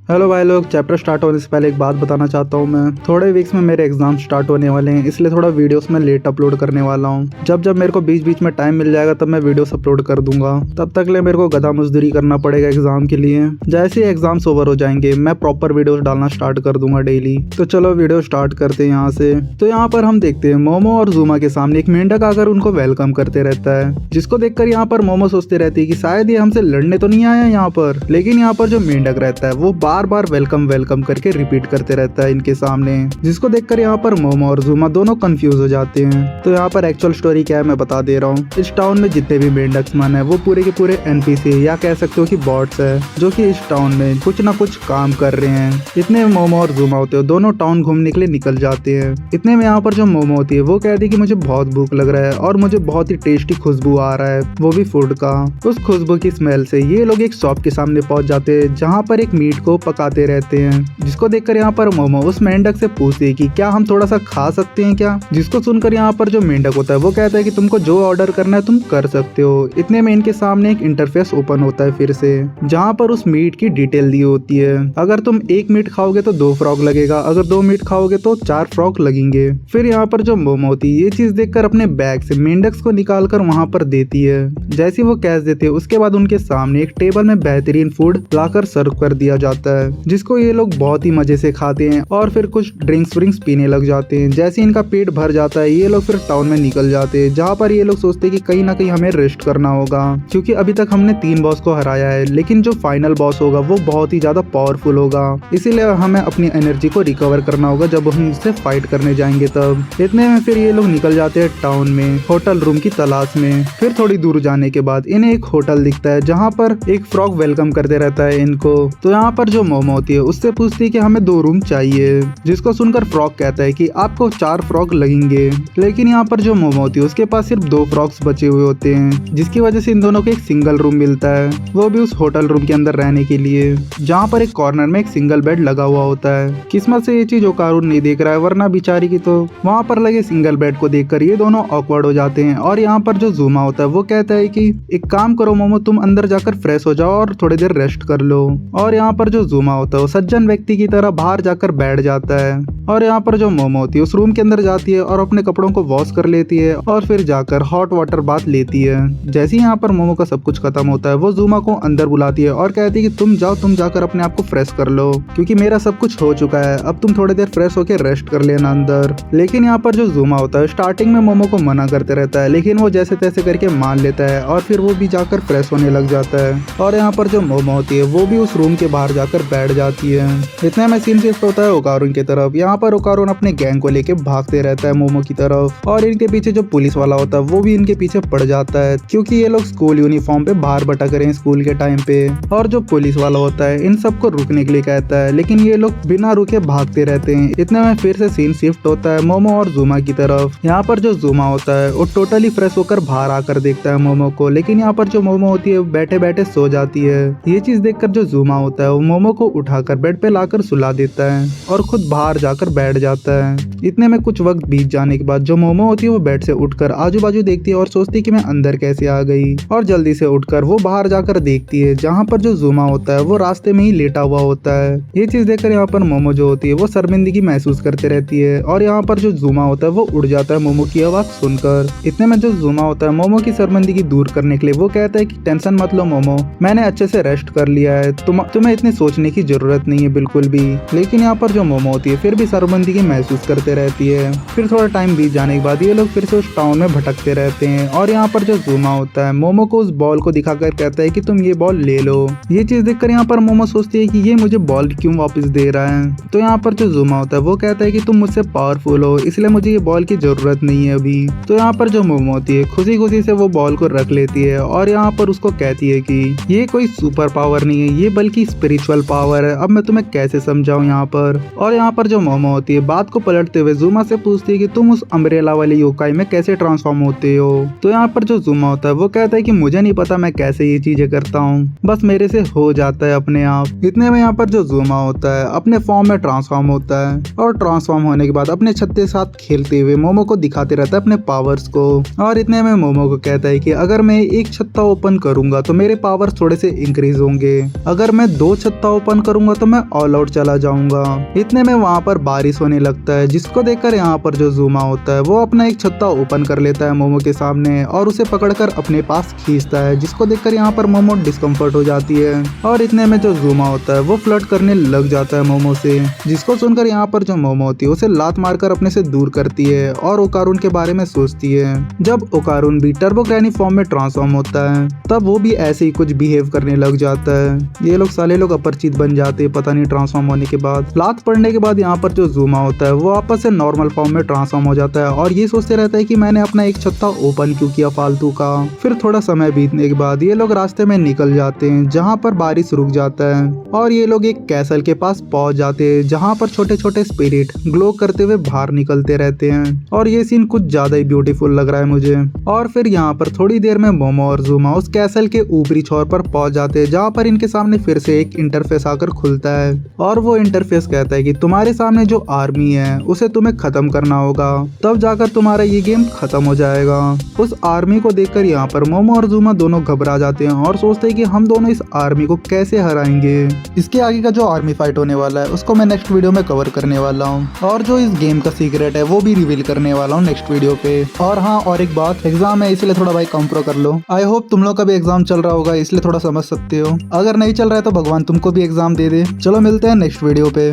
Hello भाई लोग, chapter start होने से पहले एक बात बताना चाहता हूँ। मैं थोड़े वीक्स में मेरे एग्जाम स्टार्ट होने वाले हैं, इसलिए थोड़ा वीडियोस में लेट अपलोड करने वाला हूँ। जब जब मेरे को बीच बीच में टाइम मिल जाएगा तब मैं वीडियोस अपलोड कर दूंगा। तब तक ले मेरे को गधा मजदूरी करना पड़ेगा एग्जाम के लिए। जैसे ही एग्जाम्स ओवर हो जाएंगे मैं प्रॉपर वीडियोस डालना स्टार्ट कर दूंगा डेली। तो चलो वीडियो स्टार्ट करते हैं यहाँ से। तो यहाँ पर हम देखते हैं मोमो और ज़ूमा के सामने एक मेंढक आकर उनको वेलकम करते रहता है, जिसको देखकर यहाँ पर मोमो सोचते रहती है कि शायद ये हमसे लड़ने तो नहीं आया यहाँ पर। लेकिन यहाँ पर जो मेंढक रहता है वो बार बार वेलकम वेलकम करके रिपीट करते रहता है इनके सामने, जिसको देखकर यहाँ पर मोमो और ज़ूमा दोनों कंफ्यूज हो जाते हैं। तो यहाँ पर एक्चुअल स्टोरी क्या है मैं बता दे रहा हूँ। इस टाउन में जितने भी मेंढक्समैन है वो पूरे के पूरे एनपीसी या कह सकते हो कि बॉट्स है, जो कि इस टाउन में कुछ ना कुछ काम कर रहे हैं। इतने मोमो और ज़ूमा होते हैं दोनों टाउन घूमने के लिए निकल जाते हैं। इतने में यहाँ पर जो मोमो होती है वो कहती है कि मुझे बहुत भूख लग रहा है और मुझे बहुत ही टेस्टी खुशबू आ रहा है, वो भी फूड का। उस खुशबू की स्मेल से ये लोग एक शॉप के सामने पहुंच जाते हैं जहाँ पर एक मीट को पकाते रहते हैं, जिसको देखकर यहाँ पर मोमो उस मेंढक से पूछती है कि क्या हम थोड़ा सा खा सकते हैं क्या। जिसको सुनकर यहाँ पर जो मेंढक होता है वो कहता है कि तुमको जो ऑर्डर करना है तुम कर सकते हो। इतने में इनके सामने एक इंटरफेस ओपन होता है फिर से, जहाँ पर उस मीट की डिटेल दी होती है। अगर तुम एक मीट खाओगे तो 2 फ्रॉग लगेगा, अगर 2 मीट खाओगे तो 4 फ्रॉग लगेंगे। फिर यहाँ पर जो मोमो होती है ये चीज देखकर अपने बैग से मेंढक्स को निकाल कर वहाँ पर देती है। जैसे वो कैश देती है उसके बाद उनके सामने एक टेबल में बेहतरीन फूड लाकर सर्व कर दिया जाता है, जिसको ये लोग बहुत ही मजे से खाते हैं और फिर कुछ ड्रिंक्स व्रिंक्स पीने लग जाते हैं। जैसे इनका पेट भर जाता है ये लोग फिर टाउन में निकल जाते हैं, जहाँ पर ये लोग सोचते हैं कि कहीं ना कहीं हमें रेस्ट करना होगा, क्योंकि अभी तक हमने 3 बॉस को हराया है, लेकिन जो फाइनल बॉस होगा वो बहुत ही ज्यादा पावरफुल होगा, इसीलिए हमें अपनी एनर्जी को रिकवर करना होगा जब हम इससे फाइट करने जाएंगे तब। इतने में फिर ये लोग निकल जाते हैं टाउन में होटल रूम की तलाश में। फिर थोड़ी दूर जाने के बाद इन्हें एक होटल दिखता है जहाँ पर एक फ्रॉग वेलकम करते रहता है इनको। तो यहाँ पर जो मोमो होती है उससे पूछती है कि हमें 2 रूम चाहिए, जिसको सुनकर फ्रॉग कहता है कि आपको 4 फ्रॉग लगेंगे। लेकिन यहाँ पर जो मोमो होती है उसके पास सिर्फ 2 फ्रॉग्स बचे हुए होते हैं, जिसकी वजह से इन दोनों को एक सिंगल रूम मिलता है, वो भी उस होटल रूम के अंदर रहने के लिए, जहाँ पर एक कॉर्नर में एक सिंगल बेड लगा हुआ होता है। किस्मत से ये चीज ओकारुन नहीं देख रहा है, वरना बेचारी की तो वहाँ पर लगे सिंगल बेड को देखकर ये दोनों ऑकवर्ड हो जाते हैं। और यहाँ पर जो ज़ूमा होता है वो कहता है कि एक काम करो मोमो, तुम अंदर जाकर फ्रेश हो जाओ और थोड़ी देर रेस्ट कर लो। और यहाँ पर जो ज़ूमा होता है वो सज्जन व्यक्ति की तरह बाहर जाकर बैठ जाता है। और यहाँ पर जो मोमो होती है उस रूम के अंदर जाती है और अपने कपड़ों को वॉश कर लेती है और फिर जाकर हॉट वाटर बाथ लेती है। जैसे ही यहाँ पर मोमो का सब कुछ खत्म होता है वो ज़ूमा को अंदर बुलाती है और कहती है कि तुम जाओ, तुम जाकर अपने आप को फ्रेश कर लो, क्योंकि मेरा सब कुछ हो चुका है, अब तुम थोड़ी देर फ्रेश होकर रेस्ट कर लेना अंदर। लेकिन यहाँ पर जो ज़ूमा होता है स्टार्टिंग में मोमो को मना करते रहता है, लेकिन वो जैसे तैसे करके मान लेता है और फिर वो भी जाकर फ्रेश होने लग जाता है। और यहाँ पर जो मोमो होती है वो भी उस रूम के बाहर जाकर बैठ जाती है। इतने में सीन शिफ्ट होता है ओकारुन की तरफ। यहाँ पर ओकारुन अपने गैंग को लेके भागते रहता है मोमो की तरफ, और इनके पीछे जो पुलिस वाला होता है वो भी इनके पीछे पड़ जाता है, क्योंकि ये लोग स्कूल यूनिफॉर्म पे बाहर भटक रहे हैं स्कूल के टाइम पे। और जो पुलिस वाला होता है इन सबको रुकने के लिए कहता है, लेकिन ये लोग बिना रुके भागते रहते हैं। इतने में फिर से सीन शिफ्ट होता है मोमो और ज़ूमा की तरफ। यहाँ पर जो ज़ूमा होता है वो टोटली फ्रेश होकर बाहर आकर देखता है मोमो को, लेकिन यहाँ पर जो मोमो होती है बैठे बैठे सो जाती है। ये चीज देखकर जो ज़ूमा होता है वो मोमो को उठाकर बेड पे लाकर सुला देता है और खुद बाहर जाकर बैठ जाता है। इतने में कुछ वक्त बीत जाने के बाद जो मोमो होती है वो बेड से उठकर आजू बाजू देखती है और सोचती है कि मैं अंदर कैसे आ गई, और जल्दी से उठकर वो बाहर जाकर देखती है जहाँ पर जो ज़ूमा होता है वो रास्ते में ही लेटा हुआ होता है। ये चीज देखकर यहाँ पर मोमो जो होती है वो शर्मिंदगी महसूस करते रहती है, और यहाँ पर जो ज़ूमा होता है वो उड़ जाता है मोमो की आवाज सुनकर। इतने में जो ज़ूमा होता है मोमो की शर्मिंदगी दूर करने के लिए वो कहता है कि टेंशन मत लो मोमो, मैंने अच्छे से रेस्ट कर लिया है, तुम्हें इतनी सोचने की जरूरत नहीं है बिल्कुल भी। लेकिन यहाँ पर जो मोमो होती है फिर भी शर्मिंदगी महसूस करते रहती है। फिर थोड़ा टाइम बीत जाने के बाद ये लोग फिर से उस टाउन में भटकते रहते हैं, और यहाँ पर जो ज़ूमा होता है मोमो को उस बॉल को दिखाकर कहता है कि तुम ये बॉल ले लो। ये चीज देखकर यहाँ पर मोमो सोचती है कि ये मुझे बॉल क्यों वापस दे रहा है। तो यहाँ पर जो ज़ूमा होता है वो कहता है कि तुम मुझसे पावरफुल हो, इसलिए मुझे ये बॉल की जरूरत नहीं है अभी। तो यहाँ पर जो मोमो होती है खुशी खुशी से वो बॉल को रख लेती है, और यहाँ पर उसको कहती है कि ये कोई सुपर पावर नहीं है, ये बल्कि स्पिरिचुअल पावर है। अब मैं तुम्हें कैसे समझाऊं यहाँ पर। और यहाँ पर जो मोमो होती है बात को पलटते हुए ज़ूमा से पूछती है कि तुम उस अम्ब्रेला वाली योकाई में कैसे ट्रांसफॉर्म होते हो। तो यहाँ पर जो ज़ूमा होता है वो कहता है कि मुझे नहीं पता मैं कैसे ये चीजें करता हूँ, बस मेरे से हो जाता है अपने आप। इतने में यहाँ पर जो ज़ूमा होता है अपने फॉर्म में ट्रांसफॉर्म होता है, और ट्रांसफॉर्म होने के बाद अपने छत्ते के साथ खेलते हुए मोमो को दिखाते रहता है अपने पावर्स को। और इतने में मोमो को कहता है कि अगर मैं एक छत्ता ओपन करूंगा तो मेरे पावर्स थोड़े से इंक्रीज होंगे, अगर मैं 2 छत्ता ओपन करूंगा तो मैं ऑल आउट चला जाऊंगा। इतने में वहाँ पर बारिश होने लगता है, जिसको देखकर यहाँ पर जो ज़ूमा होता है वो अपना एक छत्ता ओपन कर लेता है मोमो के सामने और उसे पकड़कर अपने पास खींचता है, जिसको देखकर यहाँ पर मोमो डिस्कम्फर्ट हो जाती है। और इतने में जो ज़ूमा होता है वो फ्लर्ट करने लग जाता है मोमो से, जिसको सुनकर यहाँ पर जो मोमो होती है उसे लात मारकर अपने से दूर करती है और ओकारुन के बारे में सोचती है। जब ओकारुन भी टर्बो ग्रैनी फॉर्म में ट्रांसफॉर्म होता है तब वो भी ऐसे ही कुछ बिहेव करने लग जाता है। ये लोग साले लोग अपरिचित बन जाते हैं पता नहीं ट्रांसफॉर्म होने के बाद। लात पड़ने के बाद यहाँ पर जो ज़ूमा होता है वो वापस से नॉर्मल फॉर्म में ट्रांसफॉर्म हो जाता है और ये सोचते रहता है कि मैंने अपना एक छत्ता ओपन क्यों किया फालतू का। फिर थोड़ा समय बीतने के बाद ये लोग रास्ते में निकल जाते हैं जहाँ पर बारिश रुक जाता है और ये लोग एक कैसल के पास पहुंच जाते हैं जहाँ पर छोटे छोटे स्पिरिट ग्लो करते हुए बाहर निकलते रहते हैं और ये सीन कुछ ज्यादा ही ब्यूटीफुल लग रहा है मुझे। और फिर यहाँ पर थोड़ी देर में मोमो और ज़ूमा उस कैसल के ऊपरी छोर पर पहुंच जाते हैं जहाँ पर इनके सामने फिर से एक इंटरफेस आकर खुलता है और वो इंटरफेस कहता है कि तुम्हारे सामने जो आर्मी है उसे तुम्हें खत्म करना होगा, तब जाकर तुम्हारा ये गेम खत्म हो जाएगा। उस आर्मी को देखकर यहाँ पर मोमो और ज़ूमा दोनों घबरा जाते हैं और सोचते हैं कि हम दोनों इस आर्मी को कैसे हराएंगे। इसके आगे का जो आर्मी फाइट होने वाला है उसको मैं नेक्स्ट वीडियो में कवर करने वाला हूँ और जो इस गेम का सीक्रेट है वो भी रिवील करने वाला हूँ नेक्स्ट वीडियो पे। और हाँ, और एक बात, एग्जाम है इसलिए थोड़ा भाई कॉम्प्रो कर लो। आई होप तुम लोग का भी एग्जाम चल रहा होगा इसलिए थोड़ा समझ सकते हो। अगर नहीं चल रहा है तो भगवान तुमको भी एग्जाम दे दे। चलो मिलते हैं नेक्स्ट वीडियो पे।